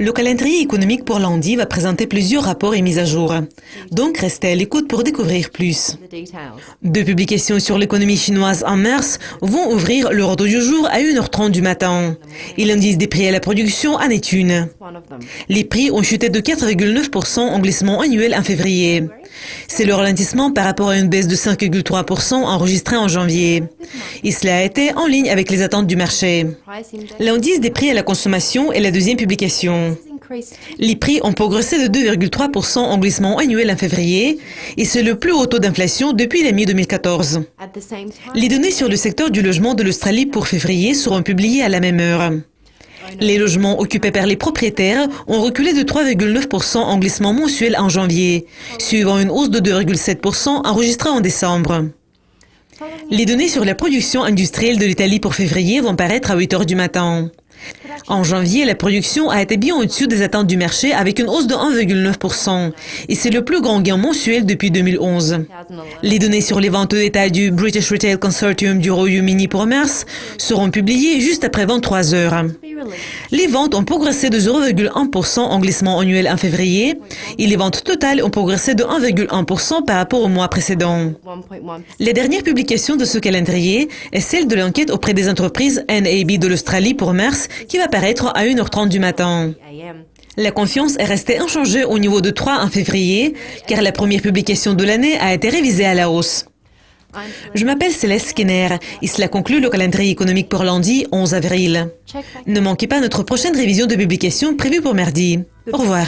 Le calendrier économique pour lundi va présenter plusieurs rapports et mises à jour. Donc, restez à l'écoute pour découvrir plus. Deux publications sur l'économie chinoise en mars vont ouvrir le ordre du jour à 1h30 du matin. Et l'indice des prix à la production en est une. Les prix ont chuté de 4,9% en glissement annuel en février. C'est le ralentissement par rapport à une baisse de 5,3% enregistrée en janvier. Et cela a été en ligne avec les attentes du marché. L'indice des prix à la consommation est la deuxième publication. Les prix ont progressé de 2,3% en glissement annuel en février et c'est le plus haut taux d'inflation depuis la mi-2014. Les données sur le secteur du logement de l'Australie pour février seront publiées à la même heure. Les logements occupés par les propriétaires ont reculé de 3,9% en glissement mensuel en janvier, suivant une hausse de 2,7% enregistrée en décembre. Les données sur la production industrielle de l'Italie pour février vont paraître à 8 heures du matin. En janvier, la production a été bien au-dessus des attentes du marché avec une hausse de 1,9% et c'est le plus grand gain mensuel depuis 2011. Les données sur les ventes au détail du British Retail Consortium du Royaume-Uni pour mars seront publiées juste après 23 heures. Les ventes ont progressé de 0,1% en glissement annuel en février et les ventes totales ont progressé de 1,1% par rapport au mois précédent. La dernière publication de ce calendrier est celle de l'enquête auprès des entreprises NAB de l'Australie pour mars qui va paraître à 1h30 du matin. La confiance est restée inchangée au niveau de 3 en février car la première publication de l'année a été révisée à la hausse. Je m'appelle Céleste Skinner et cela conclut le calendrier économique pour lundi 11 avril. Ne manquez pas notre prochaine révision de publication prévue pour mardi. Au revoir.